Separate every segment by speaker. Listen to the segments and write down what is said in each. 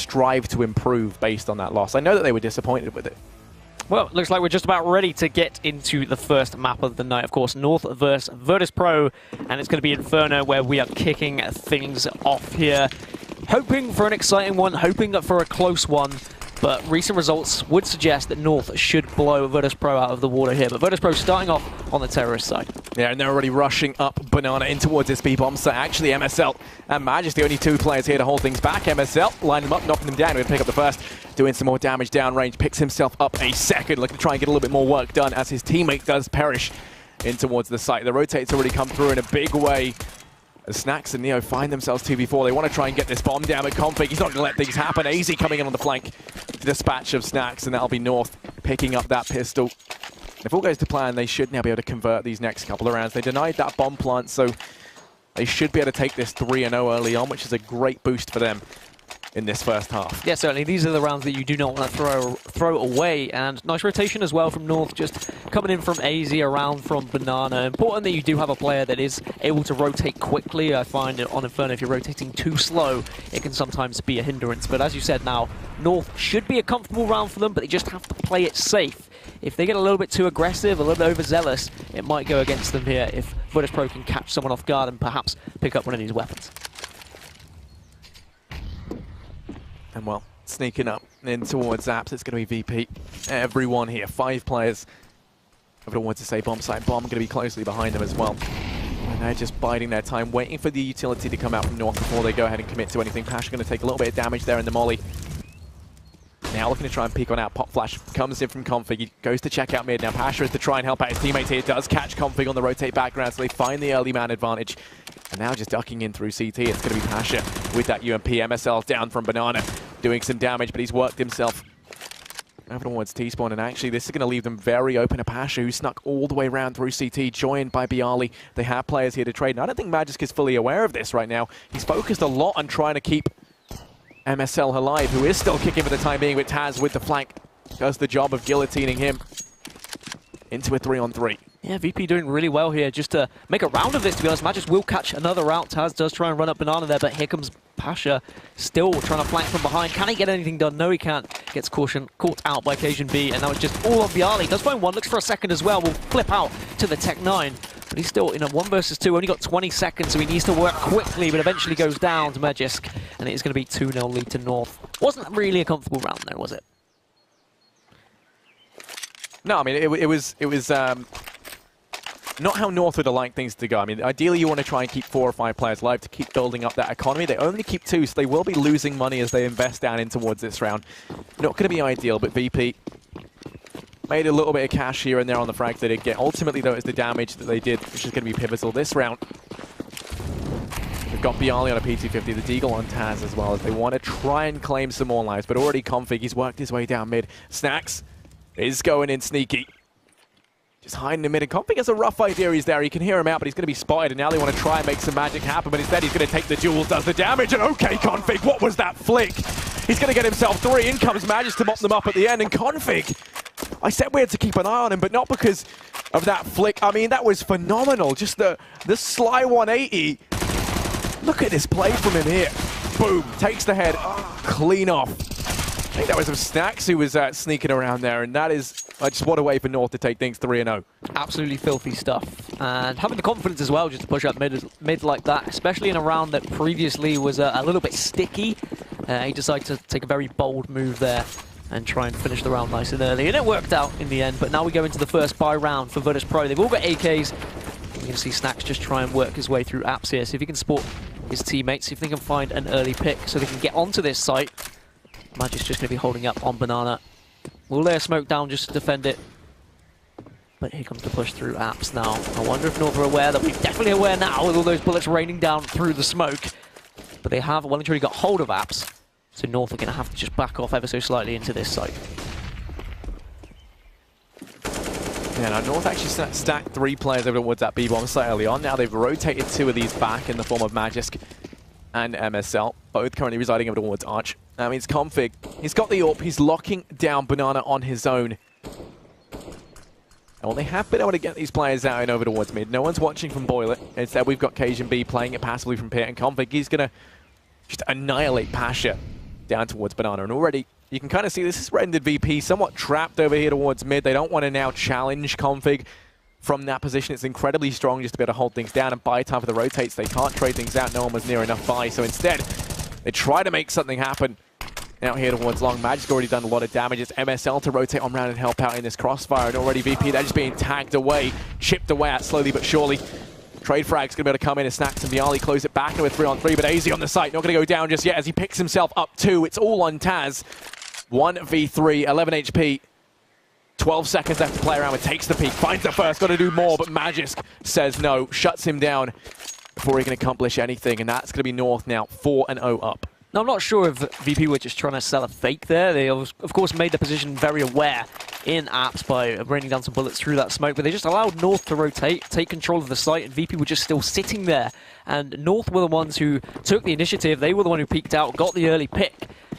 Speaker 1: strive to improve based on that loss. I know that they were disappointed with it.
Speaker 2: Well, looks like we're just about ready to get into the first map of the night. Of course, North versus Virtus.pro, and it's going to be Inferno where we are kicking things off here. Hoping for an exciting one, hoping for a close one, but recent results would suggest that North should blow Virtus.pro out of the water here. But Virtus.pro starting off on the terrorist side. Yeah, and they're already rushing up Banana in towards this B-bomb site. Actually, MSL and Magis, the only two players here to hold things back. MSL line them up, knocking them down. We're going to pick up the first, doing some more damage downrange. Picks himself up a second, looking to try and get a little bit more work done as his teammate does perish in towards the site. The rotate's already come through in a big way. As Snacks and Neo find themselves 2v4, they want to try and get this bomb down at Config. He's not going to let things happen. AZ coming in on the flank to dispatch of Snacks, and that'll be North picking up that pistol. If all goes to plan, they should now be able to convert these next couple of rounds. They denied that bomb plant, so they should be able to take this 3-0 early on, which is a great boost for them in this first half. Yeah, certainly. These are the rounds that you do not want to throw away. And nice rotation as well from North, just coming in from AZ, around from Banana. Important that you do have a player that is able to rotate quickly. I find on Inferno, if you're rotating too slow, it can sometimes be a hindrance. But as you said now, North should be a comfortable round for them, but they just have to play it safe. If they get a little bit too aggressive, a little bit overzealous, it might go against them here if Virtus.pro can catch someone off guard and perhaps pick up one of these weapons. And well, sneaking up in towards Apps, it's going to be VP. Everyone here, 5 players. I don't want to say bomb site. Bomb going to be closely behind them as well. And they're just biding their time, waiting for the utility to come out from North before they go ahead and commit to anything. Pasha going to take a little bit of damage there in the molly. Now looking to try and peek on out. Pop Flash comes in from Config. He goes to check out mid. Now Pasha is to try and help out his teammates here. Does catch Config on the rotate background, so they find the early man advantage. And now just ducking in through CT. It's going to be Pasha with that UMP. MSL down from Banana, doing some damage, but he's worked himself over towards T-spawn. And actually, this is going to leave them very open to Pasha, who snuck all the way around through CT, joined by Bialy. They have players here to trade. And I don't think Magisk is fully aware of this right now. He's focused a lot on trying to keep MSL alive, who is still kicking for the time being, but Taz with the flank does the job of guillotining him into a 3-on-3. Yeah, VP doing really well here just to make a round of this, to be honest. Magisk will catch another route. Taz does try and run up Banana there, but here comes Pasha still trying to flank from behind. Can he get anything done? No, he can't. Gets caught out by Cajun B, and now it's just all on Bialy. Does find one, looks for a second as well. Will flip out to the Tech 9. But he's still in a 1 versus 2, only got 20 seconds, so he needs to work quickly, but eventually goes down to Magisk, and it is going to be 2-0 lead to North. Wasn't really a comfortable round there, was it?
Speaker 1: No, I mean, it was not how North would have liked things to go. I mean, ideally you want to try and keep 4 or 5 players alive to keep building up that economy. They only keep 2, so they will be losing money as they invest down in towards this round. Not going to be ideal, but VP made a little bit of cash here and there on the frags they did get. Ultimately, though, it's the damage that they did, which is going to be pivotal this round. We've got Bialy on a P250, the Deagle on Taz as well, as they want to try and claim some more lives, but already Config, he's worked his way down mid. Snacks is going in sneaky. Just hiding in mid, and Config has a rough idea he's there. He can hear him out, but he's going to be spotted, and now they want to try and make some magic happen, but instead he's going to take the duels, does the damage, and okay, Config, what was that flick? He's going to get himself 3. In comes Magisk to mop them up at the end, and Config, I said we had to keep an eye on him, but not because of that flick. I mean, that was phenomenal. Just the sly 180. Look at this play from him here. Boom, takes the head clean off. I think that was some Snacks who was sneaking around there, and that is just what a way for North to take things 3-0. Absolutely filthy stuff.
Speaker 2: And having the confidence as well just to push up mid like that, especially in a round that previously was a little bit sticky. He decided to take a very bold move there and try and finish the round nice and early. And it worked out in the end, but now we go into the first buy round for Virtus.pro. They've all got AKs. You can see Snacks just try and work his way through Apps here, see if he can support his teammates, see if they can find an early pick so they can get onto this site. Magisk's just going to be holding up on Banana. Will lay a smoke down just to defend it. But here comes the push through Apps now. I wonder if North are aware that we're definitely aware now with all those bullets raining down through the smoke. But they have well and truly got hold of Apps. So North are going to have to just back off ever so slightly into this site.
Speaker 1: Yeah, now North actually stacked 3 players over towards that B-bomb site early on. Now they've rotated 2 of these back in the form of Magisk and MSL, both currently residing over towards Arch. That means Config, he's got the AWP, he's locking down Banana on his own. Well, they have been able to get these players out and over towards mid. No one's watching from Boiler. Instead, we've got Cajun B playing it passively from Pit, and Config, he's going to just annihilate Pasha down towards Banana. And already, you can kind of see this is rendered VP somewhat trapped over here towards mid. They don't want to now challenge Config from that position. It's incredibly strong just to be able to hold things down and buy time for the rotates. They can't trade things out. No one was near enough buy. So instead, they try to make something happen out here towards long. Magic's already done a lot of damage. It's MSL to rotate on round and help out in this crossfire. And already VP, they're just being tagged away, chipped away at slowly but surely. Trade frag's going to be able to come in, and Snacks and Bialy close it back into a 3-on-3, but AZ on the site, not going to go down just yet as he picks himself up 2. It's all on Taz. 1v3, 11 HP. 12 seconds left to play around with, takes the peak, finds the first, got to do more, but Magisk says no, shuts him down before he can accomplish anything, and that's going to be North now, 4-0 up.
Speaker 2: Now, I'm not sure if VP were just trying to sell a fake there. They, of course, made the position very aware in apps by raining down some bullets through that smoke, but they just allowed North to rotate, take control of the site, and VP were just still sitting there. And North were the ones who took the initiative. They were the one who peeked out, got the early pick,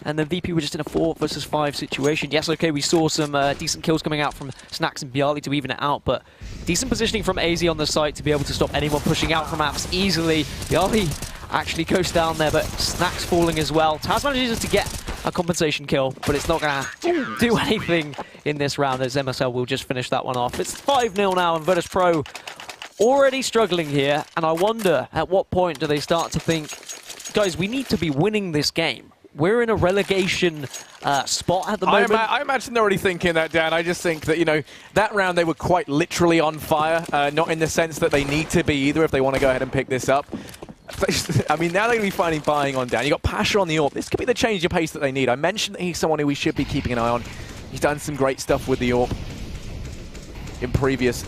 Speaker 2: and then VP were just in a 4 versus 5 situation. Yes, okay, we saw some decent kills coming out from Snacks and Bialy to even it out, but decent positioning from AZ on the site to be able to stop anyone pushing out from apps easily. Bialy actually goes down there, but Snacks falling as well. Taz manages to get a compensation kill, but it's not going to do anything in this round as MSL will just finish that one off. It's 5-0 now, and Virtus Pro already struggling here, and I wonder at what point do they start to think, guys, we need to be winning this game. We're in a relegation spot at the moment.
Speaker 1: I imagine they're already thinking that, Dan. I just think that, you know, that round they were quite literally on fire, not in the sense that they need to be either if they want to go ahead and pick this up. I mean, now they're going to be finding buying on down. You got Pasha on the AWP. This could be the change of pace that they need. I mentioned that he's someone who we should be keeping an eye on. He's done some great stuff with the AWP in previous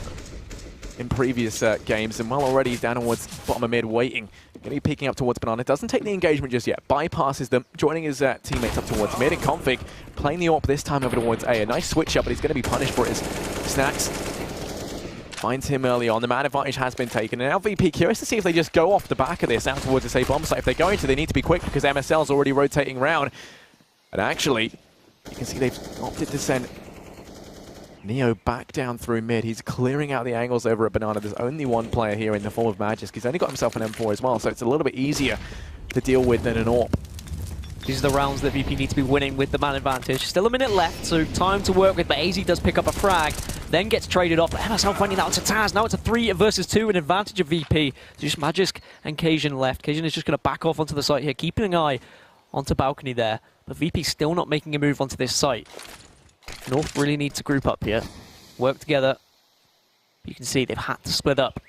Speaker 1: games, and well, already he's down towards bottom of mid, waiting. Going to be peeking up towards Banana. Doesn't take the engagement just yet. Bypasses them, joining his teammates up towards mid, and Config playing the AWP this time over towards A. A nice switch up, but he's going to be punished for it as Snacks finds him early on. The man advantage has been taken, and now VP curious to see if they just go off the back of this out towards the safe bomb site. If they're going to, they need to be quick because MSL's already rotating round. And actually, you can see they've opted to send Neo back down through mid. He's clearing out the angles over at Banana. There's only one player here in the form of Magisk. He's only got himself an M4 as well, so it's a little bit easier to deal with than an AWP.
Speaker 2: These are the rounds that VP need to be winning with the man advantage. Still a minute left, so time to work with, but AZ does pick up a frag, then gets traded off. MSL finding out to Taz. Now it's a 3 versus 2, an advantage of VP. So just Magisk and Cajun left. Cajun is just going to back off onto the site here, keeping an eye onto balcony there. But VP still not making a move onto this site. North really need to group up here, work together. You can see they've had to split up.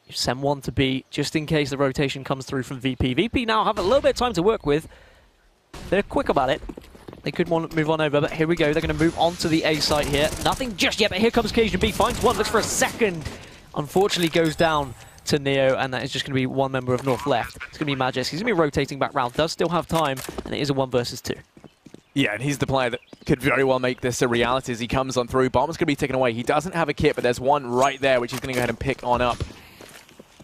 Speaker 2: You send one to B just in case the rotation comes through from VP. VP now have a little bit of time to work with. They're quick about it. They could want to move on over, but here we go. They're going to move on to the A site here. Nothing just yet, but here comes Cajun B. Finds one, looks for a second. Unfortunately goes down to Neo, and that is just going to be one member of North left. It's going to be Magisk. He's going to be rotating back round. Does still have time, and it is a 1 versus 2.
Speaker 1: Yeah, and he's the player that could very well make this a reality as he comes on through. Bomb's going to be taken away. He doesn't have a kit, but there's one right there, which he's going to go ahead and pick on up.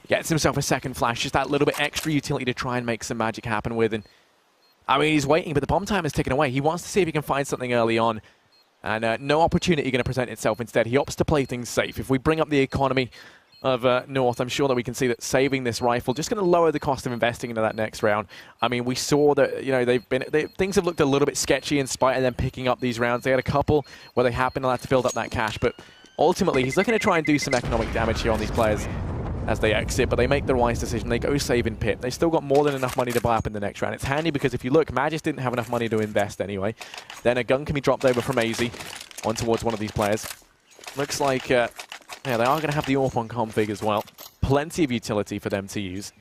Speaker 1: Gets himself a second flash, just that little bit extra utility to try and make some magic happen with. And I mean, he's waiting, but the bomb time is taken away. He wants to see if he can find something early on. And no opportunity going to present itself instead. He opts to play things safe. If we bring up the economy of North, I'm sure that we can see that saving this rifle just going to lower the cost of investing into that next round. I mean, we saw that, you know, things have looked a little bit sketchy in spite of them picking up these rounds. They had a couple where they have been allowed to build up that cash, but ultimately he's looking to try and do some economic damage here on these players as they exit, but they make the wise decision. They go save in pit. They still got more than enough money to buy up in the next round. It's handy because if you look, Magisk didn't have enough money to invest anyway. Then a gun can be dropped over from AZ on towards one of these players. Looks like, yeah, they are going to have the AWP on config as well. Plenty of utility for them to use.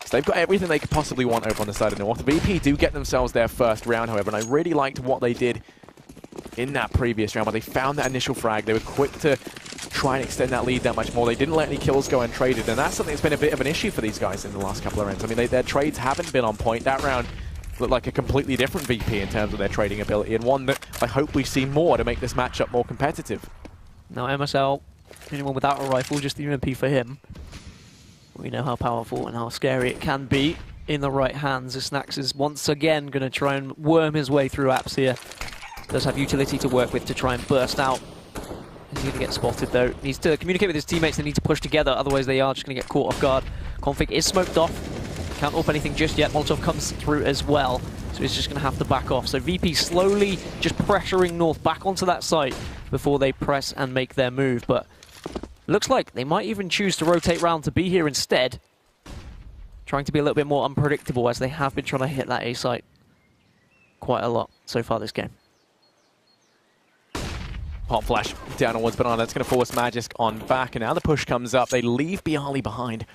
Speaker 1: So they've got everything they could possibly want over on the side of North. VP do get themselves their first round, however, and I really liked what they did in that previous round, where they found that initial frag. They were quick to try and extend that lead that much more. They didn't let any kills go untraded, and that's something that's been a bit of an issue for these guys in the last couple of rounds. I mean, their trades haven't been on point. That round looked like a completely different VP in terms of their trading ability, and one that I hope we see more to make this matchup more competitive.
Speaker 2: Now MSL, anyone without a rifle, just the UMP for him. We know how powerful and how scary it can be in the right hands. As Snacks is once again going to try and worm his way through apps here. Does have utility to work with to try and burst out. He's going to get spotted though. Needs to communicate with his teammates. They need to push together, otherwise they are just going to get caught off guard. Config is smoked off. Can't AWP anything just yet. Molotov comes through as well. So he's just going to have to back off. So VP slowly just pressuring North back onto that site before they press and make their move. But looks like they might even choose to rotate round to be here instead. Trying to be a little bit more unpredictable, as they have been trying to hit that A site quite a lot so far this game.
Speaker 1: Hot flash down towards Banana. That's going to force Magisk on back. And now the push comes up. They leave Bialy behind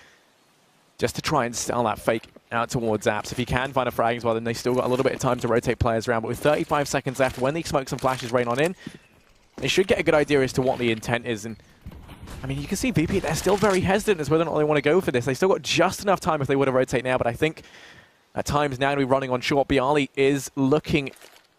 Speaker 1: just to try and sell that fake out towards Apps. If he can find a frag as well, then they still got a little bit of time to rotate players around. But with 35 seconds left, when the smokes and flashes rain on in, they should get a good idea as to what the intent is. And I mean, you can see VP, they're still very hesitant as whether or not they want to go for this. They still got just enough time if they were to rotate now, but I think at times now to be running on short. Bialy is looking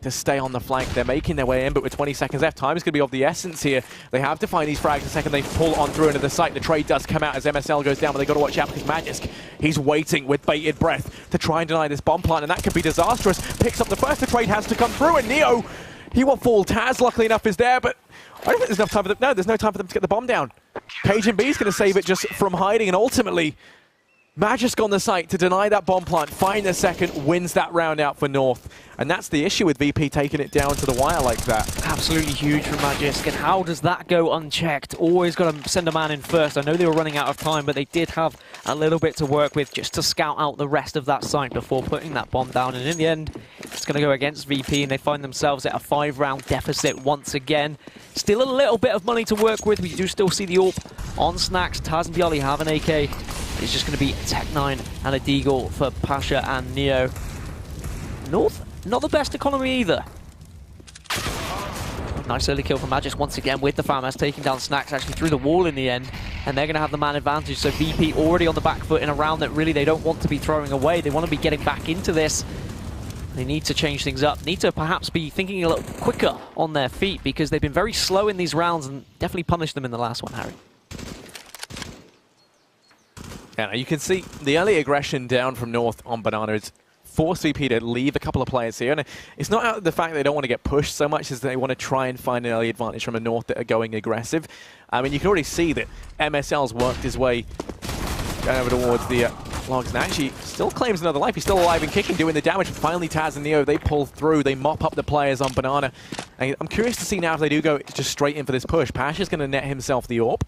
Speaker 1: to stay on the flank. They're making their way in, but with 20 seconds left, time is going to be of the essence here. They have to find these frags the second they pull on through into the site. The trade does come out as MSL goes down, but they've got to watch out because Magisk, he's waiting with bated breath to try and deny this bomb plant, and that could be disastrous. Picks up the first, the trade has to come through, and Neo, he will fall. Taz, luckily enough, is there, but I don't think there's enough time for them. No, there's no time for them to get the bomb down. Cajun B is going to save it just from hiding, and ultimately, Magisk on the site to deny that bomb plant, find the second, wins that round out for North. And that's the issue with VP taking it down to the wire like that.
Speaker 2: Absolutely huge for Magisk, and how does that go unchecked? Always got to send a man in first. I know they were running out of time, but they did have a little bit to work with just to scout out the rest of that site before putting that bomb down. And in the end, it's going to go against VP, and they find themselves at a 5-round deficit once again. Still a little bit of money to work with. We do still see the AWP on Snacks. Taz and Bialy have an AK. It's just going to be a Tech 9 and a Deagle for Pasha and Neo. North, not the best economy either. Nice early kill from Magisk once again with the farmhouse, taking down Snacks actually through the wall in the end. And they're going to have the man advantage, so VP already on the back foot in a round that really they don't want to be throwing away. They want to be getting back into this. They need to change things up, need to perhaps be thinking a little quicker on their feet, because they've been very slow in these rounds and definitely punished them in the last one, Harry.
Speaker 1: Yeah, you can see the early aggression down from North on Banana is forced VP to leave a couple of players here. And it's not out of the fact that they don't want to get pushed so much as they want to try and find an early advantage from a North that are going aggressive. I mean, you can already see that MSL's worked his way over towards the logs, and actually still claims another life. He's still alive and kicking, doing the damage. But finally, Taz and Neo, they pull through. They mop up the players on Banana. And I'm curious to see now if they do go just straight in for this push. Pasha's going to net himself the AWP.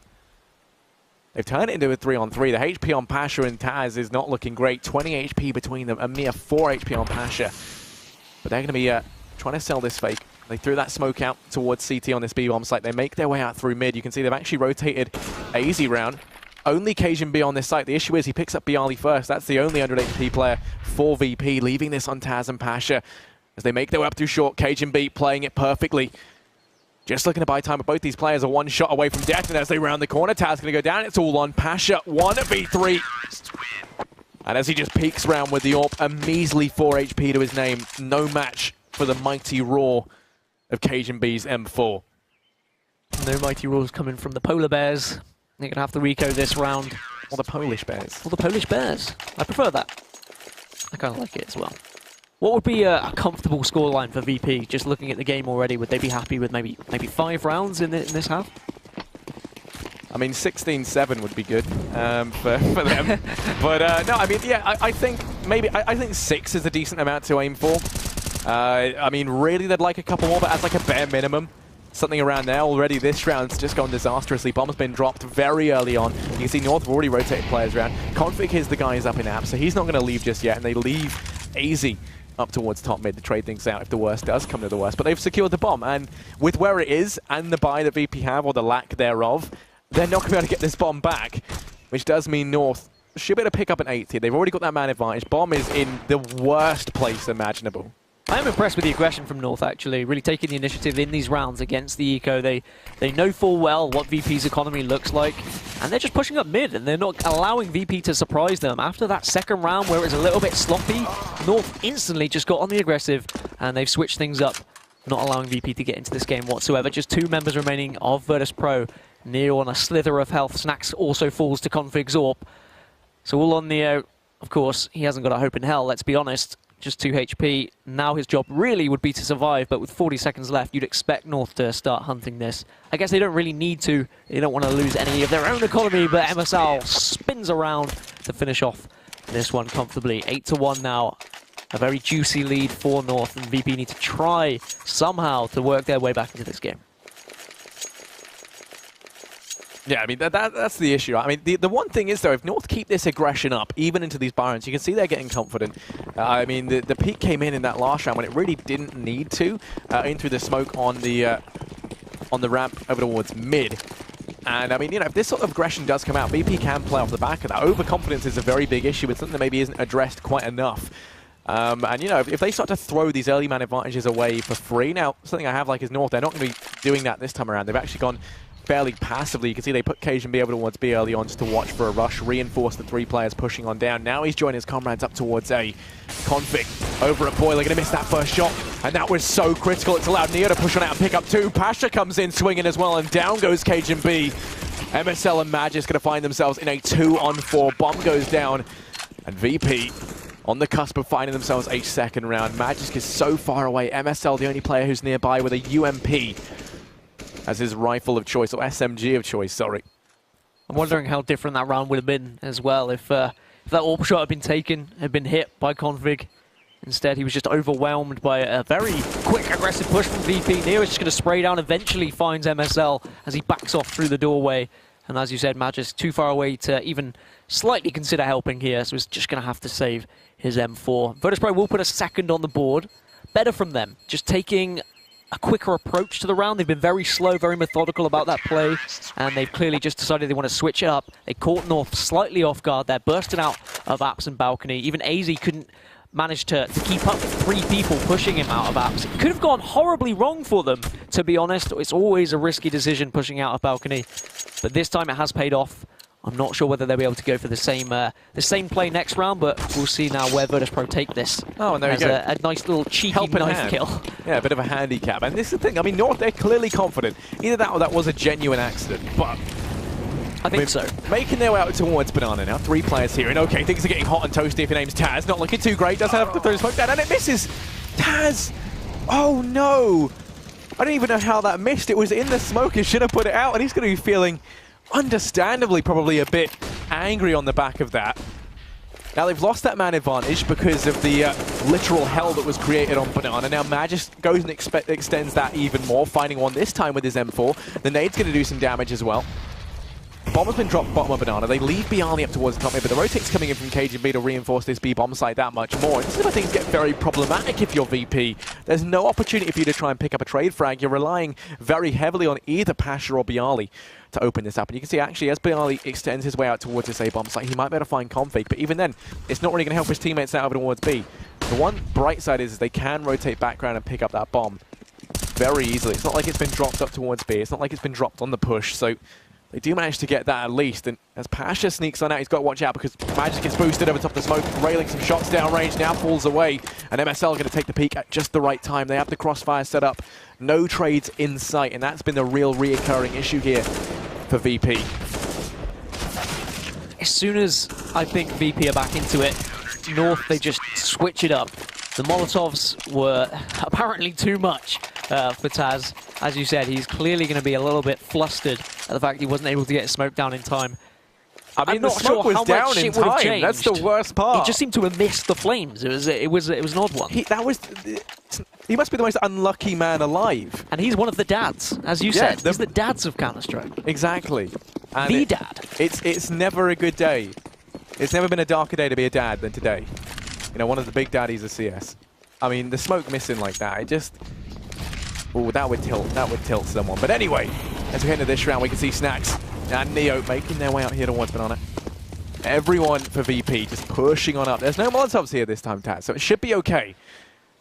Speaker 1: They've turned it into a 3-on-3. The HP on Pasha and Taz is not looking great. 20 HP between them, a mere 4 HP on Pasha. But they're going to be trying to sell this fake. They threw that smoke out towards CT on this B-bomb site. They make their way out through mid. You can see they've actually rotated a easy round. Only Cajun B on this site. The issue is he picks up Bialy first. That's the only 100 HP player for VP, leaving this on Taz and Pasha. As they make their way up through short, Cajun B playing it perfectly. Just looking to buy time, but both these players are one shot away from death, and as they round the corner, Taz going to go down. It's all on Pasha, 1v3. And as he just peeks round with the AWP, a measly 4 HP to his name. No match for the mighty roar of Cajun B's M4.
Speaker 2: No mighty roars coming from the Polar Bears. They're going to have to reco this round.
Speaker 1: Or the Polish Bears.
Speaker 2: Or the Polish Bears. I prefer that. I kind of like it as well. What would be a comfortable scoreline for VP? Just looking at the game already, would they be happy with maybe 5 rounds in this half?
Speaker 1: I mean, 16-7 would be good for them. But no, I mean, yeah, I think maybe I think 6 is a decent amount to aim for. I mean, really, they'd like a couple more, but as like a bare minimum, something around there. Already this round's just gone disastrously. Bomb's been dropped very early on. You can see North have already rotated players around. Config is the guy who's up in app, so he's not going to leave just yet, and they leave AZ up towards top mid to trade things out if the worst does come to the worst. But they've secured the bomb, and with where it is and the buy that VP have, or the lack thereof, they're not going to be able to get this bomb back, which does mean North should be able to pick up an 8th here. They've already got that man advantage. Bomb is in the worst place imaginable.
Speaker 2: I am impressed with the aggression from North, actually, really taking the initiative in these rounds against the Eco. They know full well what VP's economy looks like, and they're just pushing up mid, and they're not allowing VP to surprise them. After that second round where it was a little bit sloppy, North instantly just got on the aggressive, and they've switched things up, not allowing VP to get into this game whatsoever. Just 2 members remaining of Virtus Pro. Neo on a slither of health. Snacks also falls to Config Zorp. So all on Neo. Of course, he hasn't got a hope in hell, let's be honest. Just 2 HP. Now his job really would be to survive, but with 40 seconds left, you'd expect North to start hunting this. I guess they don't really need to. They don't want to lose any of their own economy, but MSL spins around to finish off this one comfortably. 8-1 now. A very juicy lead for North, and VP need to try somehow to work their way back into this game.
Speaker 1: Yeah, I mean, that's the issue. I mean, the one thing is, though, if North keep this aggression up, even into these Barons, you can see they're getting confident. I mean, the peak came in that last round when it really didn't need to, in through the smoke on the ramp over towards mid. And, I mean, you know, if this sort of aggression does come out, VP can play off the back of that. Overconfidence is a very big issue. It's something that maybe isn't addressed quite enough. And, you know, if they start to throw these early man advantages away for free, now, something I have like is North, they're not going to be doing that this time around. They've actually gone fairly passively. You can see they put Cajun B over towards B early on just to watch for a rush, reinforce the 3 players pushing on down. Now he's joining his comrades up towards A. Config over at Boiler, going to miss that first shot, and that was so critical. It's allowed Neo to push on out and pick up 2. Pasha comes in swinging as well, and down goes Cajun B. MSL and Magis going to find themselves in a 2-on-4. Bomb goes down, and VP on the cusp of finding themselves a second round. Magisk is so far away. MSL, the only player who's nearby with a UMP as his rifle of choice, or SMG of choice, sorry.
Speaker 2: I'm wondering how different that round would have been as well if that AWP shot had been taken, had been hit by Config. Instead, he was just overwhelmed by a very quick, aggressive push from VP. Neo is just going to spray down, eventually finds MSL as he backs off through the doorway. And as you said, Magis too far away to even slightly consider helping here, so he's just going to have to save his M4. Virtus.pro will put a second on the board. Better from them, just taking a quicker approach to the round. They've been very slow, very methodical about that play, and they've clearly just decided they want to switch it up. They caught North slightly off guard. They're bursting out of apps and balcony. Even AZ couldn't manage to keep up with 3 people pushing him out of apps. It could have gone horribly wrong for them, to be honest. It's always a risky decision pushing out of balcony, but this time it has paid off. I'm not sure whether they'll be able to go for the same play next round, but we'll see now where Virtus.pro take this.
Speaker 1: Oh, and there you go.
Speaker 2: A nice little cheeky knife kill. Yeah,
Speaker 1: a bit of a handicap. And this is the thing. I mean, North, they're clearly confident. Either that or that was a genuine accident, but
Speaker 2: I think so.
Speaker 1: Making their way out towards Banana now. 3 players here. And okay, things are getting hot and toasty if your name's Taz. Not looking too great. Doesn't have to throw smoke down. And it misses. Taz. Oh, no. I don't even know how that missed. It was in the smoke. He should have put it out. And he's going to be feeling, understandably, probably a bit angry on the back of that. Now they've lost that man advantage because of the literal hell that was created on Banana. Now Magis goes and extends that even more, finding one this time with his M4. The nade's going to do some damage as well. Bomb has been dropped bottom of Banana. They leave Bialy up towards the top mid, but the rotate's coming in from KGB to reinforce this B bomb site that much more. This is where things get very problematic if you're VP. There's no opportunity for you to try and pick up a trade frag. You're relying very heavily on either Pasha or Bialy to open this up. And you can see actually as Bialy extends his way out towards this A bomb site, he might be able to find Config, but even then, it's not really going to help his teammates out over towards B. The one bright side is they can rotate background and pick up that bomb very easily. It's not like it's been dropped up towards B. It's not like it's been dropped on the push. So they do manage to get that at least, and as Pasha sneaks on out, he's got to watch out because Magic gets boosted over top of the smoke, railing some shots downrange, now falls away, and MSL are going to take the peak at just the right time. They have the crossfire set up, no trades in sight, and that's been the real reoccurring issue here for VP.
Speaker 2: As soon as I think VP are back into it, North, they just switch it up. The Molotovs were apparently too much for Taz. As you said, he's clearly going to be a little bit flustered at the fact he wasn't able to get his smoke down in time.
Speaker 1: I mean, the smoke was down in time. That's the worst part.
Speaker 2: He just seemed to have missed the flames. It was an odd one.
Speaker 1: He must be the most unlucky man alive.
Speaker 2: And he's one of the dads, as you said. He's the dads of Counter-Strike.
Speaker 1: Exactly. And
Speaker 2: the dad.
Speaker 1: It's never a good day. It's never been a darker day to be a dad than today. You know, one of the big daddies of CS. I mean, the smoke missing like that, it just... Oh, that would tilt someone. But anyway, as we head into this round, we can see Snacks and Neo making their way out here towards Banana. Everyone for VP just pushing on up. There's no Molotovs here this time, Taz, so it should be okay.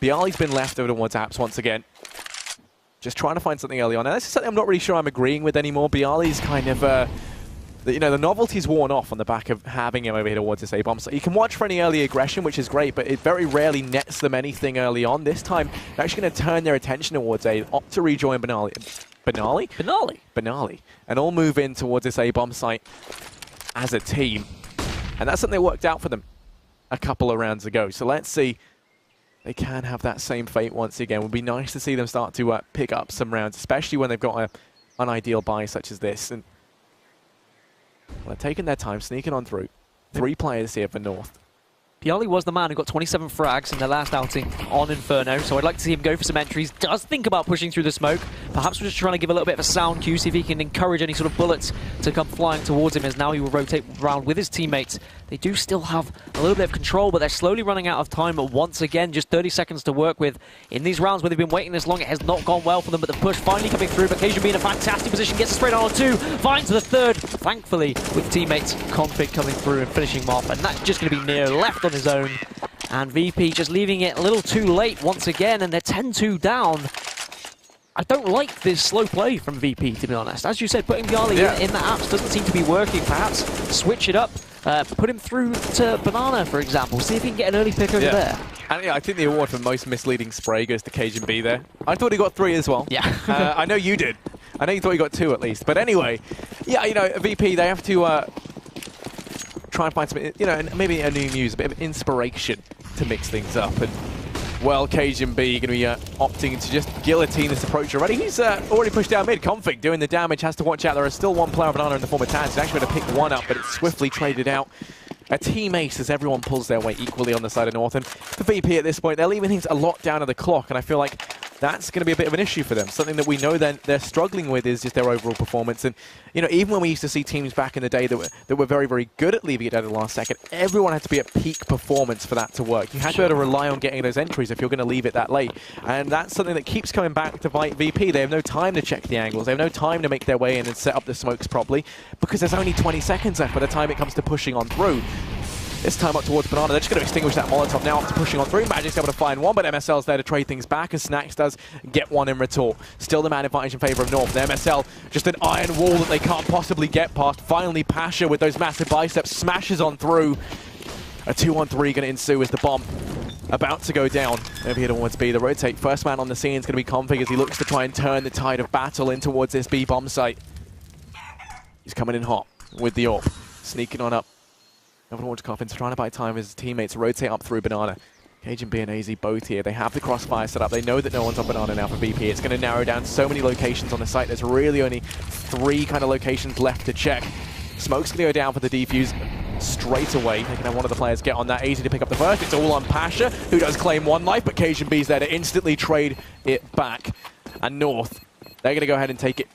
Speaker 1: Bialy's been left over towards apps once again. Just trying to find something early on. Now, this is something I'm not really sure I'm agreeing with anymore. Bialy's kind of... you know, the novelty's worn off on the back of having him over here towards this A-bomb. So you can watch for any early aggression, which is great, but it very rarely nets them anything early on. This time, they're actually going to turn their attention towards A, opt to rejoin Banali. Banali. And all move in towards this A-bomb site as a team. And that's something that worked out for them a couple of rounds ago. So let's see. They can have that same fate once again. It would be nice to see them start to pick up some rounds, especially when they've got an ideal buy such as this. And well, they're taking their time, sneaking on through. 3 players here for North.
Speaker 2: Piali was the man who got 27 frags in their last outing on Inferno, so I'd like to see him go for some entries. Does think about pushing through the smoke. Perhaps we're just trying to give a little bit of a sound cue, see if he can encourage any sort of bullets to come flying towards him, as now he will rotate around with his teammates. They do still have a little bit of control, but they're slowly running out of time once again. Just 30 seconds to work with. In these rounds where they've been waiting this long, it has not gone well for them, but the push finally coming through. But Cajun being in a fantastic position, gets a straight on 2, finds the third, thankfully, with teammates Config coming through and finishing him off. And that's just going to be Neo left on his own. And VP just leaving it a little too late once again, and they're 10-2 down. I don't like this slow play from VP, to be honest. As you said, putting Piali in the apps doesn't seem to be working. Perhaps switch it up, put him through to Banana, for example. See if he can get an early pick over there.
Speaker 1: And yeah, I think the award for most misleading spray goes to Cajun B there. I thought he got 3 as well.
Speaker 2: Yeah.
Speaker 1: I know you did. I know you thought he got 2 at least. But anyway, yeah, you know, VP, they have to try and find some, you know, maybe a new muse, a bit of inspiration to mix things up. And well, Cajun B going to be opting to just guillotine this approach already. He's already pushed down mid. Config doing the damage, has to watch out. There is still one player of Banana in the form of Taz. He's actually going to pick one up, but it's swiftly traded out. A team ace as everyone pulls their weight equally on the side of North. And for VP at this point, they're leaving things a lot down to the clock, and I feel like that's going to be a bit of an issue for them. Something that we know they're struggling with is just their overall performance. And, you know, even when we used to see teams back in the day that were very, very good at leaving it at the last second, everyone had to be at peak performance for that to work. You had to be able to rely on getting those entries if you're going to leave it that late. And that's something that keeps coming back to bite VP. They have no time to check the angles. They have no time to make their way in and set up the smokes properly, because there's only 20 seconds left by the time it comes to pushing on through. This time up towards Banana, they're just going to extinguish that Molotov now after pushing on through. Magic's able to find one, but MSL's there to trade things back, as Snacks does get one in retort. Still the man advantage in favor of North. The MSL, just an iron wall that they can't possibly get past. Finally, Pasha with those massive biceps smashes on through. A 2-on-3 going to ensue as the bomb about to go down. Over here towards B, the rotate. First man on the scene is going to be Config as he looks to try and turn the tide of battle in towards this B bomb site. He's coming in hot with the AWP, sneaking on up. Over towards Coffins, trying to buy time as his teammates rotate up through Banana. Cajun B and AZ both here. They have the crossfire set up. They know that no one's on Banana now for VP. It's going to narrow down so many locations on the site. There's really only 3 kind of locations left to check. Smoke's going to go down for the defuse straight away. They can have one of the players get on that. AZ to pick up the first. It's all on Pasha, who does claim 1 life, but Cajun B's there to instantly trade it back. And North, they're going to go ahead and take it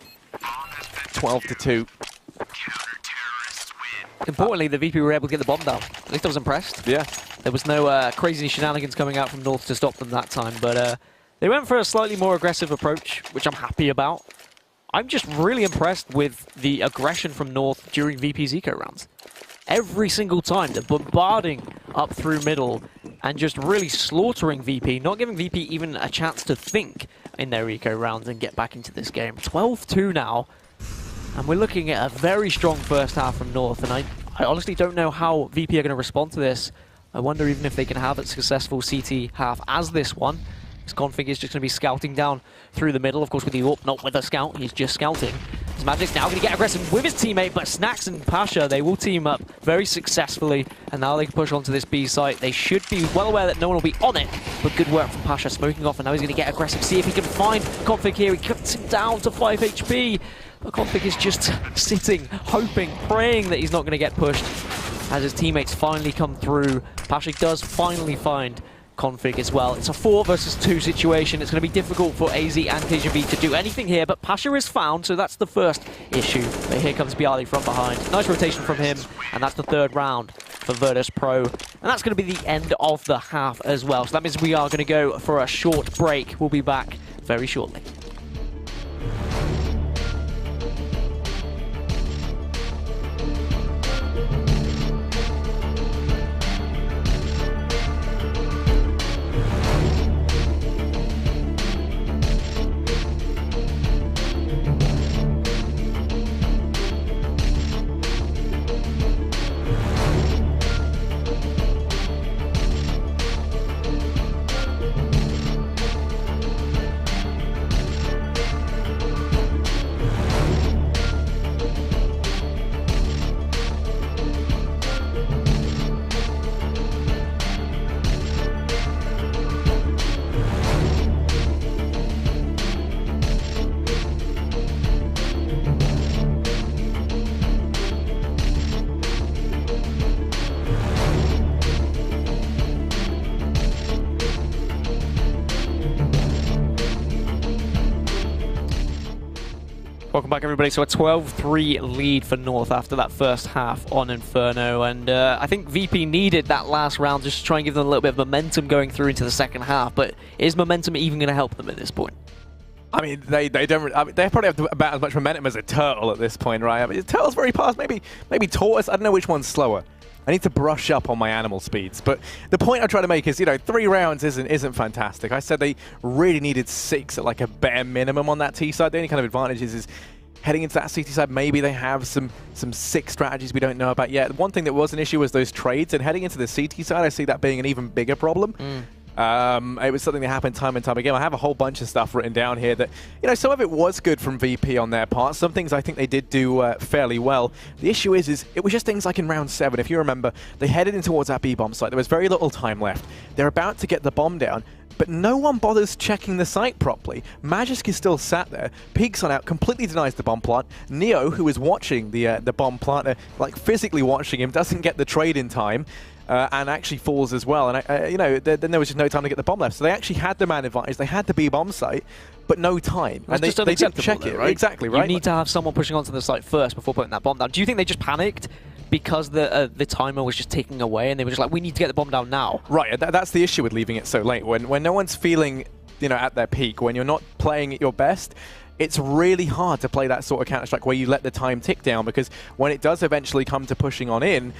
Speaker 1: 12-2.
Speaker 2: Importantly, the VP were able to get the bomb down. At least I was impressed.
Speaker 1: Yeah.
Speaker 2: There was no crazy shenanigans coming out from North to stop them that time, but they went for a slightly more aggressive approach, which I'm happy about. I'm just really impressed with the aggression from North during VP's eco rounds. Every single time, they're bombarding up through middle and just really slaughtering VP, not giving VP even a chance to think in their eco rounds and get back into this game. 12-2 now. And we're looking at a very strong first half from North, and I honestly don't know how VP are going to respond to this. I wonder even if they can have a successful CT half as this one. This Config is just going to be scouting down through the middle, of course with the AWP, not with a scout, he's just scouting. His Magic's now going to get aggressive with his teammate, but Snacks and Pasha, they will team up very successfully, and now they can push onto this B site. They should be well aware that no one will be on it, but good work from Pasha, smoking off, and now he's going to get aggressive, see if he can find Config here. He cuts him down to 5 HP. But Config is just sitting, hoping, praying that he's not going to get pushed as his teammates finally come through. Pasha does finally find Config as well. It's a 4 versus 2 situation. It's going to be difficult for AZ and Cajun B to do anything here, but Pasha is found, so that's the first issue. But here comes Bialy from behind. Nice rotation from him, and that's the 3rd round for Virtus Pro. And that's going to be the end of the half as well. So that means we are going to go for a short break. We'll be back very shortly. Welcome back, everybody. So a 12-3 lead for North after that first half on Inferno, and I think VP needed that last round just to try and give them a little bit of momentum going through into the second half, but is momentum even going to help them at this point?
Speaker 1: I mean, they don't. I mean, they probably have about as much momentum as a turtle at this point, right? I mean, turtle's very fast. Maybe tortoise. I don't know which one's slower. I need to brush up on my animal speeds. But the point I try to make is, you know, 3 rounds isn't fantastic. I said they really needed 6 at like a bare minimum on that T side. The only kind of advantage is heading into that CT side, maybe they have some sick strategies we don't know about yet. One thing that was an issue was those trades, and heading into the CT side, I see that being an even bigger problem. It was something that happened time and time again. I have a whole bunch of stuff written down here that, you know, some of it was good from VP on their part. Some things I think they did do fairly well. The issue is it was just things like in round 7, if you remember, they headed in towards that B-bomb site. There was very little time left. They're about to get the bomb down, but no one bothers checking the site properly. Magisk is still sat there. Peekson out, completely denies the bomb plant. Neo, who is watching the bomb plant, like physically watching him, doesn't get the trade in time. And actually falls as well. And, you know, then there was just no time to get the bomb left. So they actually had the man advantage. They had the B-bomb site, but no time.
Speaker 2: That's
Speaker 1: and they didn't check it.
Speaker 2: Right?
Speaker 1: Exactly, right?
Speaker 2: You need to have someone pushing onto the site first before putting that bomb down. Do you think they just panicked because the timer was just ticking away and they were just like, we need to get the bomb down now?
Speaker 1: Right, that's the issue with leaving it so late. When no one's feeling, you know, at their peak, when you're not playing at your best, it's really hard to play that sort of Counter-Strike where you let the time tick down, because when it does eventually come to pushing on in,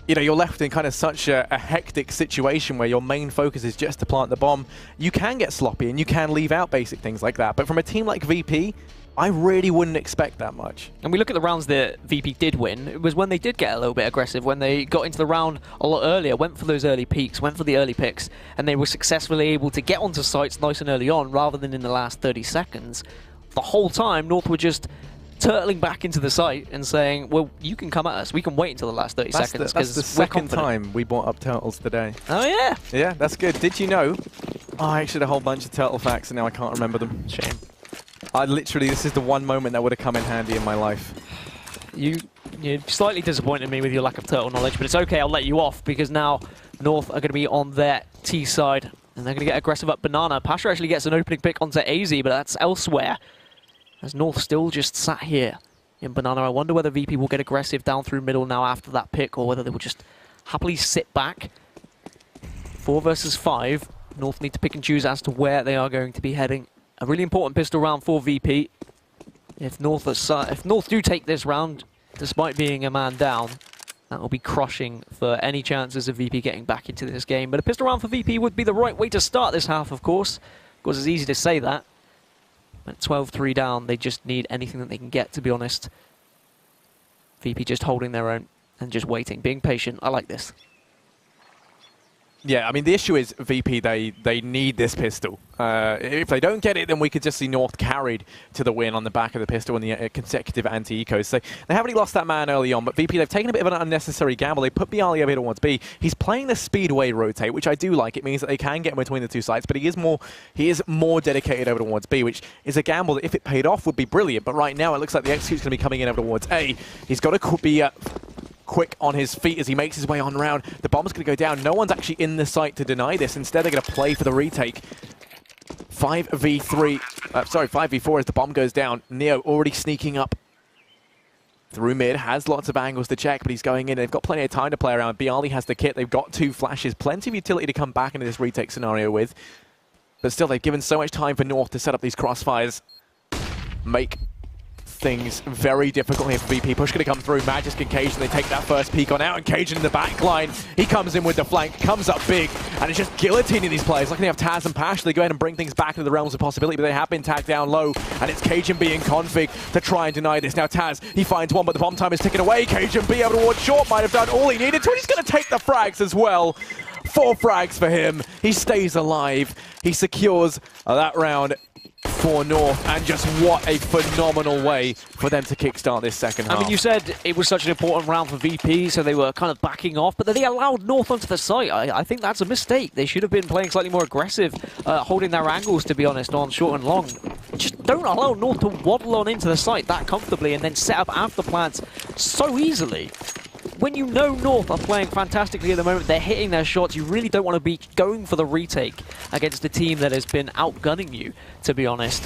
Speaker 1: you know, you're left in kind of such a hectic situation where your main focus is just to plant the bomb. You can get sloppy and you can leave out basic things like that. But from a team like VP, I really wouldn't expect that much.
Speaker 2: And we look at the rounds that VP did win. It was when they did get a little bit aggressive, when they got into the round a lot earlier, went for those early peaks, went for the early picks, and they were successfully able to get onto sites nice and early on rather than in the last 30 seconds. The whole time, North were just turtling back into the site and saying, well, you can come at us. We can wait until the last 30 seconds.
Speaker 1: That's the second time we brought up turtles today.
Speaker 2: Oh, yeah.
Speaker 1: Yeah, that's good. Did you know? Oh, I actually had a whole bunch of turtle facts and now I can't remember them.
Speaker 2: Shame.
Speaker 1: This is the one moment that would have come in handy in my life.
Speaker 2: You slightly disappointed me with your lack of turtle knowledge, but it's okay. I'll let you off because now North are going to be on their T side and they're going to get aggressive up Banana. Pasha actually gets an opening pick onto AZ, but that's elsewhere. As North still just sat here in Banana. I wonder whether VP will get aggressive down through middle now after that pick, or whether they will just happily sit back. 4 versus 5. North need to pick and choose as to where they are going to be heading. A really important pistol round for VP. If North do take this round, despite being a man down, that will be crushing for any chances of VP getting back into this game. But a pistol round for VP would be the right way to start this half, of course. Of course, it's easy to say that. At 12-3 down, they just need anything that they can get, to be honest. VP just holding their own and just waiting, being patient. I like this. Yeah,
Speaker 1: I mean, the issue is VP, they need this pistol. If they don't get it, then we could just see North carried to the win on the back of the pistol and the consecutive anti-ecos. So they haven't really lost that man early on, but VP, they've taken a bit of an unnecessary gamble. They put Bialy over here towards B. He's playing the speedway rotate, which I do like. It means that they can get in between the two sites, but he is more dedicated over towards B, which is a gamble that if it paid off would be brilliant. But right now, it looks like the execute's going to be coming in over towards A. He's got to be quick on his feet as he makes his way on round. The bomb's going to go down. No one's actually in the site to deny this. Instead, they're going to play for the retake. 5v4 as the bomb goes down. Neo already sneaking up through mid, has lots of angles to check, but he's going in. They've got plenty of time to play around. Bialy has the kit. They've got 2 flashes. Plenty of utility to come back into this retake scenario with. But still, they've given so much time for North to set up these crossfires. Make things very difficult here for VP. Push going to come through. Magisk and Cajun, they take that first peek on out, and Cajun in the back line. He comes in with the flank, comes up big, and it's just guillotining these players. Luckily, they have Taz and Pash. They go ahead and bring things back into the realms of possibility, but they have been tagged down low, and it's Cajun being config to try and deny this. Now Taz, he finds one, but the bomb time is ticking away. Cajun be able to watch short, might have done all he needed to, and he's going to take the frags as well. 4 frags for him. He stays alive. He secures that round for North, and just what a phenomenal way for them to kickstart this second half.
Speaker 2: I mean, you said it was such an important round for VP, so they were kind of backing off, but they allowed North onto the site. I think that's a mistake. They should have been playing slightly more aggressive, holding their angles, to be honest, on short and long. Just don't allow North to waddle on into the site that comfortably and then set up after plants so easily. When you know North are playing fantastically at the moment, they're hitting their shots, you really don't want to be going for the retake against a team that has been outgunning you, to be honest.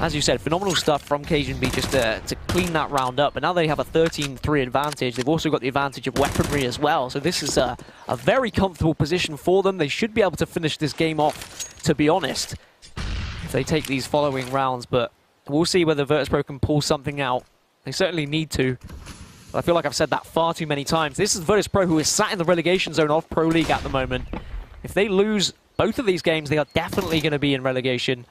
Speaker 2: as you said, phenomenal stuff from Cajun-B just to clean that round up. But now they have a 13-3 advantage. They've also got the advantage of weaponry as well. So this is a very comfortable position for them. They should be able to finish this game off, to be honest, if they take these following rounds. But we'll see whether Virtus.pro can pull something out. They certainly need to. But I feel like I've said that far too many times. This is Virtus.pro, who is sat in the relegation zone of Pro League at the moment. If they lose both of these games, they are definitely going to be in relegation.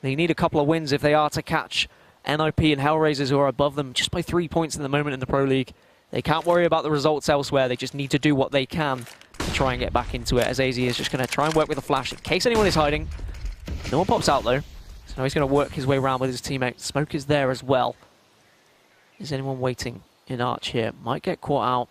Speaker 2: They need a couple of wins if they are to catch NIP and Hellraisers, who are above them just by 3 points in the moment in the Pro League. They can't worry about the results elsewhere. They just need to do what they can to try and get back into it, as AZ is just going to try and work with a flash in case anyone is hiding. No one pops out, though. So now he's going to work his way around with his teammate. Smoke is there as well. Is anyone waiting in Arch here? Might get caught out.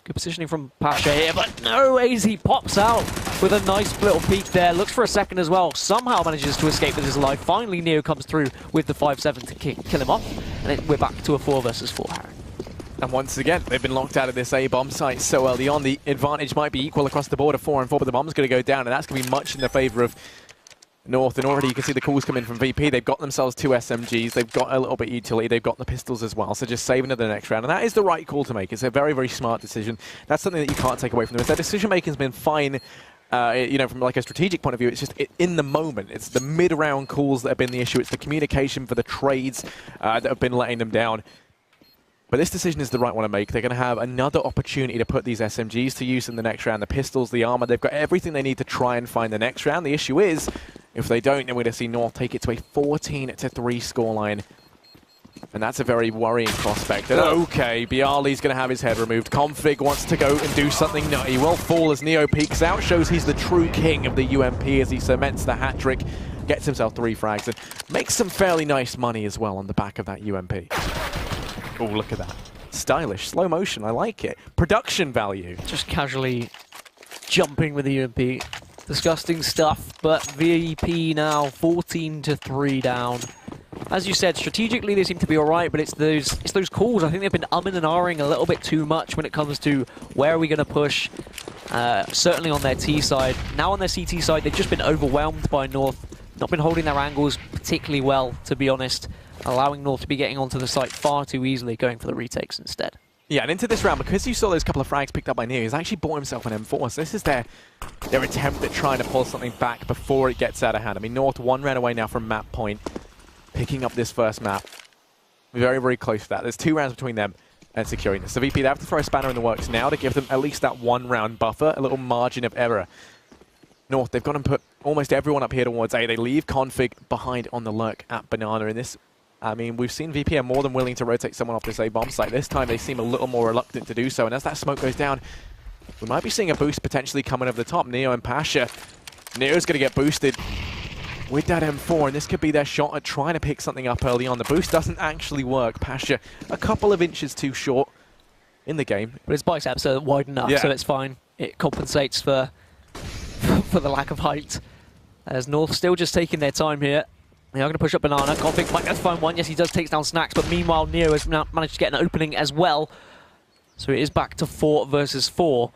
Speaker 2: Good positioning from Pasha here, but no, AZ pops out with a nice little peek there. Looks for a second as well. Somehow manages to escape with his life. Finally, Neo comes through with the 5-7 to kill him off. And we're back to a 4 versus 4, Harry.
Speaker 1: And once again, they've been locked out of this A-bomb site so early on. The advantage might be equal across the board of 4-4, but the bomb's going to go down, and that's going to be much in the favor of North. And already you can see the calls come in from VP. They've got themselves 2 SMGs. They've got a little bit of utility. They've got the pistols as well. So just saving it the next round. And that is the right call to make. It's a very, very smart decision. That's something that you can't take away from them. Their decision-making has been fine, you know, from like a strategic point of view. It's just in the moment. It's the mid-round calls that have been the issue. It's the communication for the trades that have been letting them down. But this decision is the right one to make. They're going to have another opportunity to put these SMGs to use in the next round. The pistols, the armor, they've got everything they need to try and find the next round. The issue is, if they don't, then we're going to see North take it to a 14-3 scoreline. And that's a very worrying prospect. And okay, Bialy's going to have his head removed. Config wants to go and do something nutty. He will fall as Neo peeks out, shows he's the true king of the UMP as he cements the hat trick, gets himself 3 frags, and makes some fairly nice money as well on the back of that UMP. Oh, look at that. Stylish, slow motion, I like it. Production value.
Speaker 2: Just casually jumping with the UMP. Disgusting stuff, but VP now 14-3 down. As you said, strategically they seem to be alright, but it's those calls. I think they've been umming and ahhing a little bit too much when it comes to where are we going to push. Certainly on their T side. Now on their CT side, they've just been overwhelmed by North. Not been holding their angles particularly well, to be honest. Allowing North to be getting onto the site far too easily, going for the retakes instead.
Speaker 1: Yeah, and into this round, because you saw those couple of frags picked up by Neo, he's actually bought himself an M4, so this is their attempt at trying to pull something back before it gets out of hand. I mean, North 1 round away now from map point, picking up this first map. Very, very close to that. There's 2 rounds between them and securing this. So VP, they have to throw a spanner in the works now to give them at least that 1 round buffer, a little margin of error. North, they've got to put almost everyone up here towards A. They leave Config behind on the lurk at Banana in this. I mean, we've seen VP are more than willing to rotate someone off this A-bomb site. This time they seem a little more reluctant to do so, and as that smoke goes down, we might be seeing a boost potentially coming over the top. Neo and Pasha. Neo's going to get boosted with that M4, and this could be their shot at trying to pick something up early on. The boost doesn't actually work. Pasha a couple of inches too short in the game.
Speaker 2: But his biceps are wide enough, so it's fine. It compensates for the lack of height. As North still just taking their time here. They are going to push up Banana. Config might get to find one. Yes, he does take down Snacks, but meanwhile, Neo has now managed to get an opening as well. So it is back to 4 versus 4.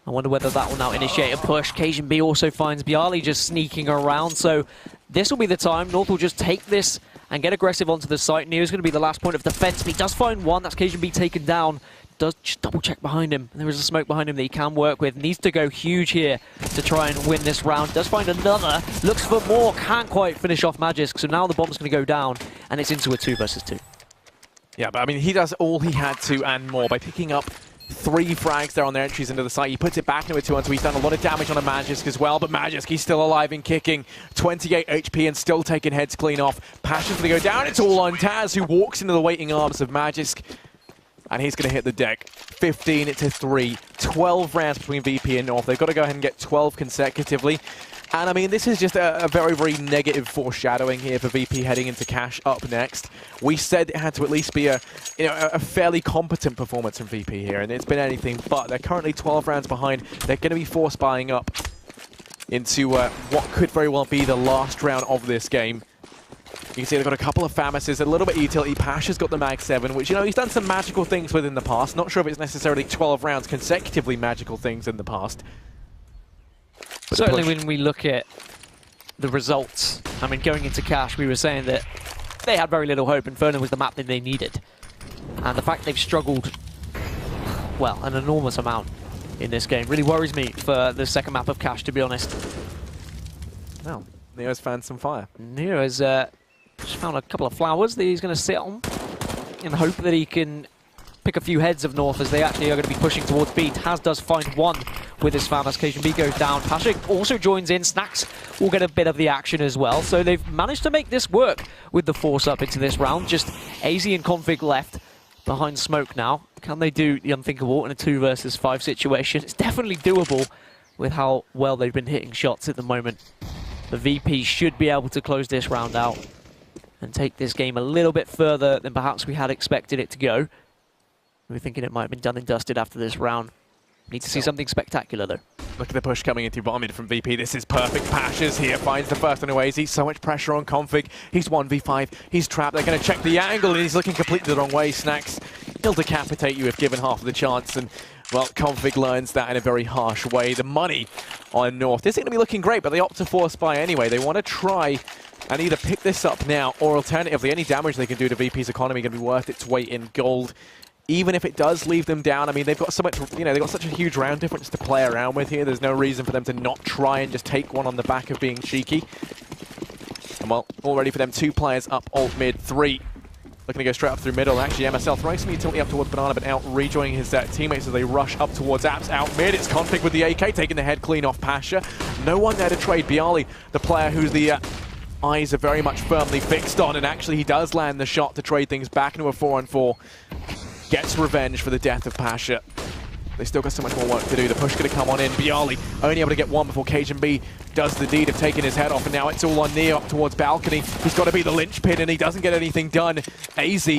Speaker 2: I wonder whether that will now initiate a push. Cajun-B also finds Bialy just sneaking around. So this will be the time. North will just take this and get aggressive onto the site. Neo's going to be the last point of defense, but he does find one. That's Cajun-B taken down. Does just double check behind him. There is a smoke behind him that he can work with. Needs to go huge here to try and win this round. Does find another. Looks for more. Can't quite finish off Magisk. So now the bomb's going to go down and it's into a 2 versus 2.
Speaker 1: Yeah, but I mean, he does all he had to and more by picking up 3 frags there on their entries into the site. He puts it back into a 2-on-2. He's done a lot of damage on a Magisk as well, but Magisk, he's still alive and kicking. 28 HP and still taking heads clean off. Passion's going to go down. It's all on Taz, who walks into the waiting arms of Magisk. And he's going to hit the deck. 15-3. 12 rounds between VP and North. They've got to go ahead and get 12 consecutively. And I mean, this is just a very, very negative foreshadowing here for VP heading into Cash up next. We said it had to at least be a fairly competent performance from VP here, and it's been anything but. They're currently 12 rounds behind. They're going to be force buying up into what could very well be the last round of this game. You can see they've got a couple of Famises, a little bit of utility. Pasha's got the Mag 7, which, you know, he's done some magical things with in the past. Not sure if it's necessarily 12 rounds consecutively magical things in the past. But
Speaker 2: certainly when we look at the results, I mean, going into Cash, we were saying that they had very little hope. Inferno was the map that they needed. And the fact they've struggled, well, an enormous amount in this game really worries me for the second map of Cash, to be honest.
Speaker 1: Well, Neo's found some fire.
Speaker 2: Neo has just found a couple of flowers that he's going to sit on in the hope that he can pick a few heads of North as they actually are going to be pushing towards B. Taz does find one with his fan as KGB goes down. Pasha also joins in. Snacks will get a bit of the action as well. So they've managed to make this work with the force up into this round. Just AZ and Config left behind smoke now. Can they do the unthinkable in a 2 versus 5 situation? It's definitely doable with how well they've been hitting shots at the moment. The VP should be able to close this round out and take this game a little bit further than perhaps we had expected it to go. We were thinking it might have been done and dusted after this round. Need to see something spectacular, though.
Speaker 1: Look at the push coming into bottom mid from VP. This is perfect. Pasha's here, finds the first on AZ. So much pressure on Config. He's 1v5. He's trapped. They're going to check the angle, and he's looking completely the wrong way. Snacks, he'll decapitate you if given half of the chance. And, well, Config learns that in a very harsh way. The money on North isn't going to be looking great, but they opt to force buy anyway. They want to try and either pick this up now, or alternatively, any damage they can do to VP's economy going to be worth its weight in gold. Even if it does leave them down, I mean, they've got so much, you know, they've got such a huge round difference to play around with here. There's no reason for them to not try and just take one on the back of being cheeky. And well, already for them, 2 players up alt mid, 3 looking to go straight up through middle. Actually, MSL throwing some utility up towards Banana, but out rejoining his teammates as they rush up towards Apps. Out mid, it's Config with the AK, taking the head clean off Pasha. No one there to trade. Bialy, the player who's the eyes are very much firmly fixed on, and actually he does land the shot to trade things back into a 4-on-4. Gets revenge for the death of Pasha. They still got so much more work to do. The push going to come on in. Bialy only able to get one before KGB does the deed of taking his head off, and now it's all on Neo up towards balcony. He's got to be the linchpin, and he doesn't get anything done. AZ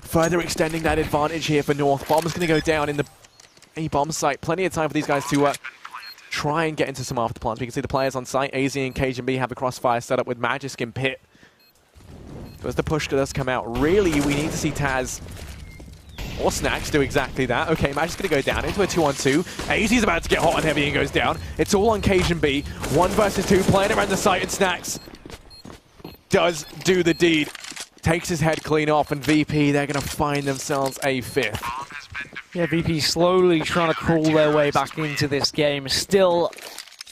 Speaker 1: further extending that advantage here for North. Bomb's going to go down in the A-bomb site. Plenty of time for these guys to try and get into some after plans. We can see the players on site. AZ and KGB have a crossfire set up with Magisk in pit. So as the push does come out, really we need to see Taz or Snacks do exactly that. Okay, Magic's going to go down into a 2-on-2. AZ's about to get hot and heavy and goes down. It's all on KGB. 1 versus 2, playing around the site, and Snacks does do the deed. Takes his head clean off, and VP, they're going to find themselves a 5th.
Speaker 2: Yeah, VP slowly trying to crawl their way back into this game. Still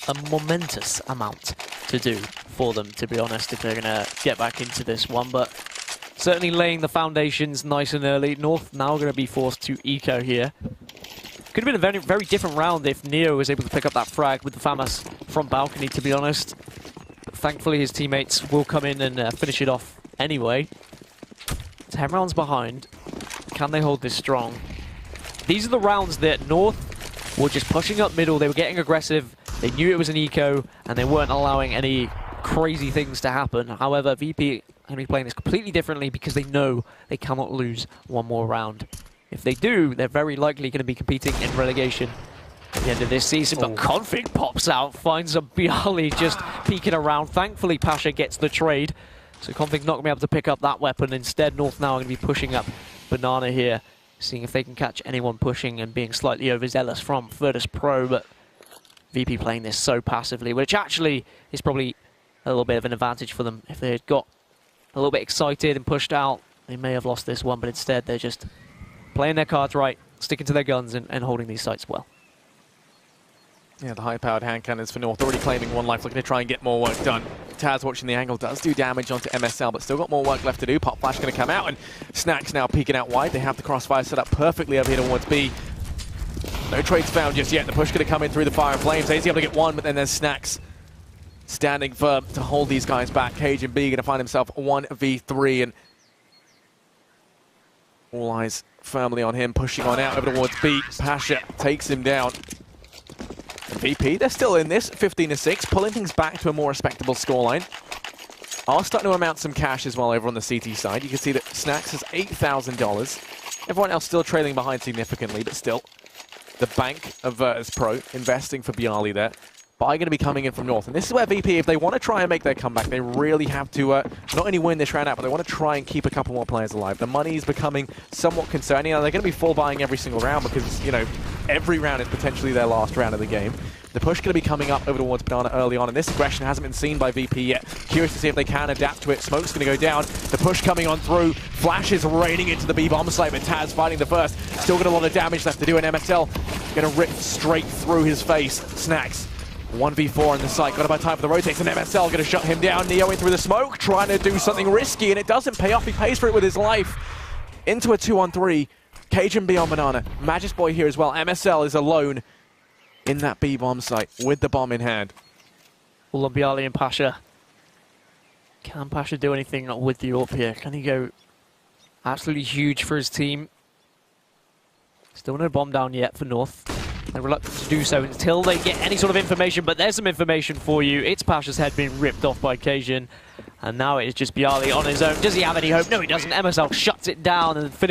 Speaker 2: a momentous amount to do for them, to be honest, if they're going to get back into this one. But certainly laying the foundations nice and early. North now going to be forced to eco here. Could have been a very, very different round if Neo was able to pick up that frag with the FAMAS from balcony, to be honest. But thankfully, his teammates will come in and finish it off anyway. 10 rounds behind. Can they hold this strong? These are the rounds that North were just pushing up middle. They were getting aggressive. They knew it was an eco, and they weren't allowing any crazy things to happen. However, VP are going to be playing this completely differently because they know they cannot lose one more round. If they do, they're very likely going to be competing in relegation at the end of this season. But Config pops out, finds a Bialy just peeking around. Thankfully, Pasha gets the trade. So Config not going to be able to pick up that weapon. Instead, North now are going to be pushing up Banana here, seeing if they can catch anyone pushing and being slightly overzealous from Virtus Pro. But VP playing this so passively, which actually is probably a little bit of an advantage for them. If they had got a little bit excited and pushed out, they may have lost this one, but instead they're just playing their cards right, sticking to their guns and holding these sites well.
Speaker 1: Yeah, the high-powered hand cannons for North, already claiming 1 life, looking to try and get more work done. Taz watching the angle, does do damage onto MSL, but still got more work left to do. Pop Flash going to come out, and Snacks now peeking out wide. They have the crossfire set up perfectly over here towards B. No trades found just yet. The push going to come in through the fire and flames. AZ able to get one, but then there's Snacks standing firm to hold these guys back. Cage and B going to find himself 1v3, and all eyes firmly on him, pushing on out over towards B. Pasha takes him down. VP, they're still in this, 15-6, pulling things back to a more respectable scoreline. Are starting to amount some cash as well over on the CT side. You can see that Snacks has $8,000. Everyone else still trailing behind significantly, but still. The bank of Virtus Pro investing for Bialy there. Buy going to be coming in from North. And this is where VP, if they want to try and make their comeback, they really have to not only win this round out, but they want to try and keep a couple more players alive. The money is becoming somewhat concerning. Now, they're going to be full buying every single round because, you know, every round is potentially their last round of the game. The push going to be coming up over towards Banana early on, and this aggression hasn't been seen by VP yet. Curious to see if they can adapt to it. Smoke's going to go down. The push coming on through. Flash is raining into the B-bomb site, but Taz fighting the first. Still got a lot of damage left to do, and MSL going to rip straight through his face. Snax 1v4 in the site. Got about time for the rotates, and MSL going to shut him down. Neo in through the smoke, trying to do something risky, and it doesn't pay off. He pays for it with his life. Into a 2-on-3. Cajun B on Banana. Magis Boy here as well. MSL is alone in that B-bomb site with the bomb in hand.
Speaker 2: All on Bialy and Pasha. Can Pasha do anything with the AWP here? Can he go absolutely huge for his team? Still no bomb down yet for North. They're reluctant to do so until they get any sort of information, but there's some information for you. It's Pasha's head being ripped off by Cajun, and now it is just Bialy on his own. Does he have any hope? No, he doesn't. MSL shuts it down and finishes.